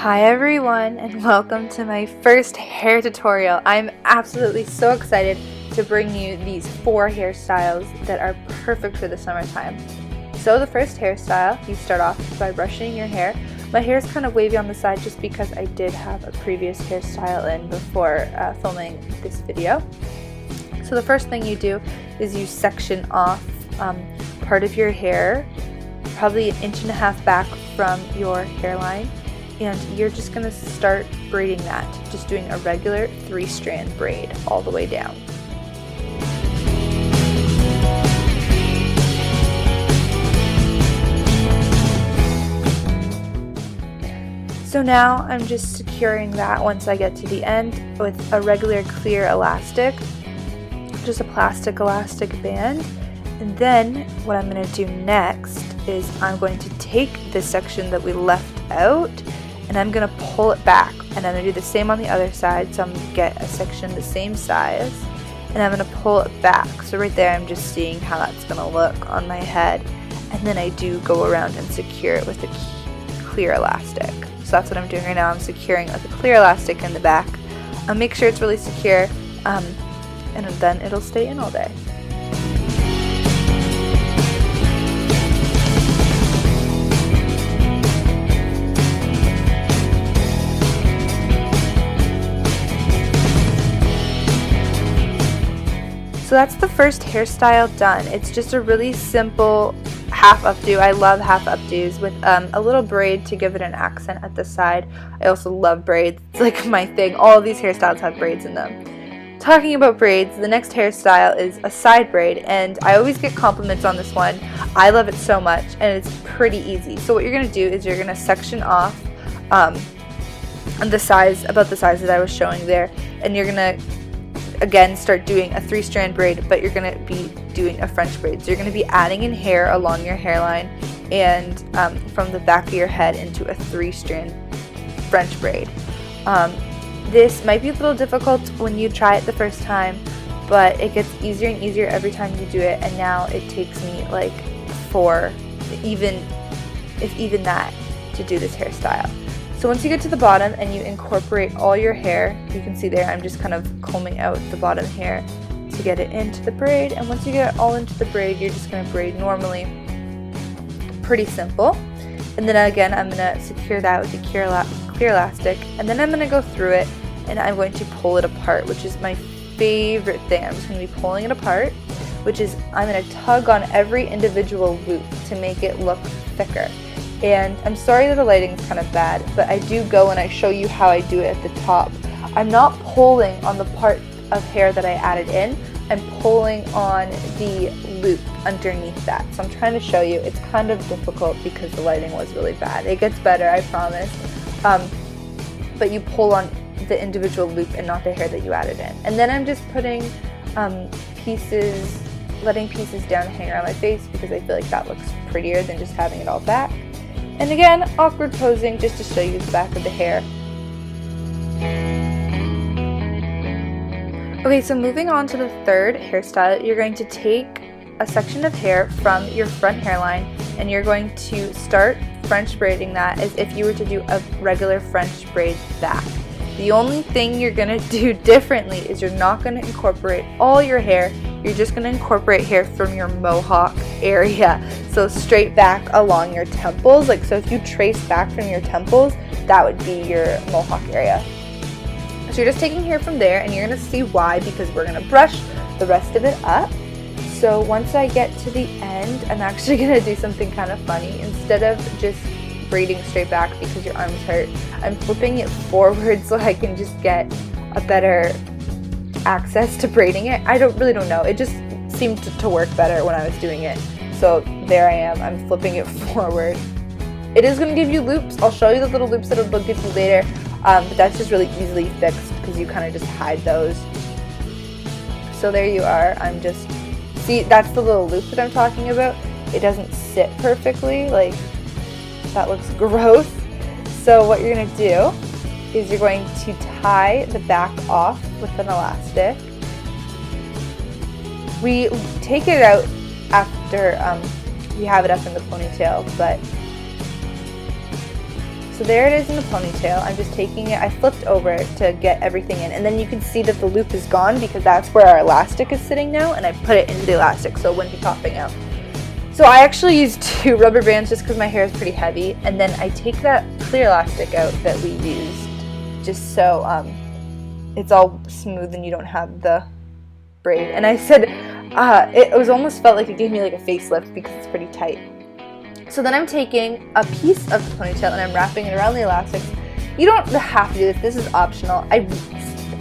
Hi everyone, and welcome to my first hair tutorial. I'm absolutely so excited to bring you these 4 hairstyles that are perfect for the summertime. So the first hairstyle, you start off by brushing your hair. My hair is kind of wavy on the side just because I did have a previous hairstyle in before filming this video. So the first thing you do is you section off part of your hair, probably 1.5 inches back from your hairline. And you're just going to start braiding that, just doing a regular 3-strand braid all the way down. So now I'm just securing that once I get to the end with a regular clear elastic, just a plastic elastic band. And then what I'm going to do next is I'm going to take this section that we left out and I'm going to pull it back, and I'm going to do the same on the other side. So I'm going to get a section the same size and I'm going to pull it back. So right there I'm just seeing how that's going to look on my head, and then I do go around and secure it with a clear elastic. So that's what I'm doing right now. I'm securing with a clear elastic in the back. I'll make sure it's really secure and then it'll stay in all day. So that's the first hairstyle done. It's just a really simple half updo. I love half updos with a little braid to give it an accent at the side. I also love braids. It's like my thing. All of these hairstyles have braids in them. Talking about braids, the next hairstyle is a side braid, and I always get compliments on this one. I love it so much, and it's pretty easy. So what you're going to do is you're going to section off on the size, about the size that I was showing there, and you're going to again start doing a 3-strand braid, but you're going to be doing a French braid. So you're going to be adding in hair along your hairline and from the back of your head into a 3-strand French braid. This might be a little difficult when you try it the first time, but it gets easier and easier every time you do it, and now it takes me like 4, if even that, to do this hairstyle. So once you get to the bottom and you incorporate all your hair, you can see there I'm just kind of combing out the bottom hair to get it into the braid, and once you get it all into the braid, you're just going to braid normally. Pretty simple. And then again I'm going to secure that with a clear elastic, and then I'm going to go through it and I'm going to pull it apart, which is my favorite thing. I'm just going to be pulling it apart, which is I'm going to tug on every individual loop to make it look thicker. And I'm sorry that the lighting is kind of bad, but I do go and I show you how I do it at the top. I'm not pulling on the part of hair that I added in, I'm pulling on the loop underneath that. So I'm trying to show you. It's kind of difficult because the lighting was really bad. It gets better, I promise. But you pull on the individual loop and not the hair that you added in. And then I'm just putting letting pieces down hang around my face because I feel like that looks prettier than just having it all back. And again, awkward posing just to show you the back of the hair. Okay, so moving on to the third hairstyle, you're going to take a section of hair from your front hairline and you're going to start French braiding that as if you were to do a regular French braid back. The only thing you're going to do differently is you're not going to incorporate all your hair. You're just going to incorporate hair from your mohawk area. So straight back along your temples. Like, so if you trace back from your temples, that would be your mohawk area. So you're just taking hair from there, and you're going to see why, because we're going to brush the rest of it up. So once I get to the end, I'm actually going to do something kind of funny. Instead of just braiding straight back because your arms hurt, I'm flipping it forward so I can just get a better access to braiding it. I really don't know. It just seemed to work better when I was doing it. So there I am. I'm flipping it forward. It is going to give you loops. I'll show you the little loops that it'll give you later. But that's just really easily fixed because you kind of just hide those. So there you are. See, that's the little loop that I'm talking about. It doesn't sit perfectly. Like, that looks gross. So what you're going to do is you're going to tie the back off with an elastic. We take it out after we have it up in the ponytail, but So there it is in the ponytail. I'm just taking it, I flipped over to get everything in, and then you can see that the loop is gone because that's where our elastic is sitting now, and I put it into the elastic so it wouldn't be popping out. So I actually used 2 rubber bands just because my hair is pretty heavy, and then I take that clear elastic out that we used just so it's all smooth and you don't have the braid. And I said it was almost felt like it gave me like a facelift because it's pretty tight. So then I'm taking a piece of the ponytail and I'm wrapping it around the elastics. You don't have to do this. This is optional. I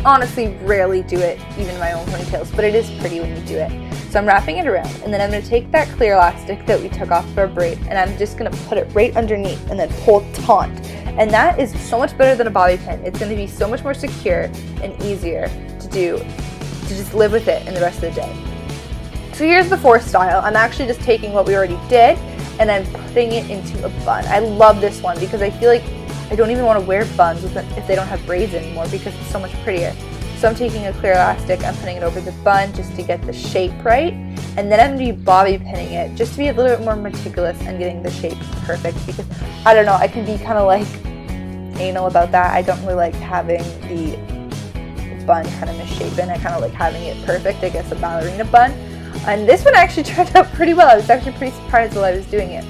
honestly rarely do it even in my own ponytails, but it is pretty when you do it. So I'm wrapping it around, and then I'm going to take that clear elastic that we took off of our braid, and I'm just going to put it right underneath and then pull taut. And that is so much better than a bobby pin. It's going to be so much more secure and easier to do, to just live with it in the rest of the day. So here's the 4th style. I'm actually just taking what we already did and I'm putting it into a bun. I love this one because I feel like I don't even want to wear buns if they don't have braids anymore because it's so much prettier. So I'm taking a clear elastic, I'm putting it over the bun just to get the shape right, and then I'm going to be bobby pinning it just to be a little bit more meticulous and getting the shape perfect because, I don't know, I can be kind of like anal about that. I don't really like having the bun kind of misshapen. I kind of like having it perfect, I guess a ballerina bun. And this one actually turned out pretty well. I was actually pretty surprised while I was doing it.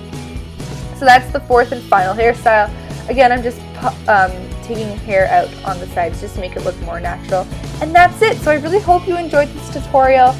So that's the 4th and final hairstyle. Again, I'm just taking hair out on the sides just to make it look more natural. And that's it. So I really hope you enjoyed this tutorial.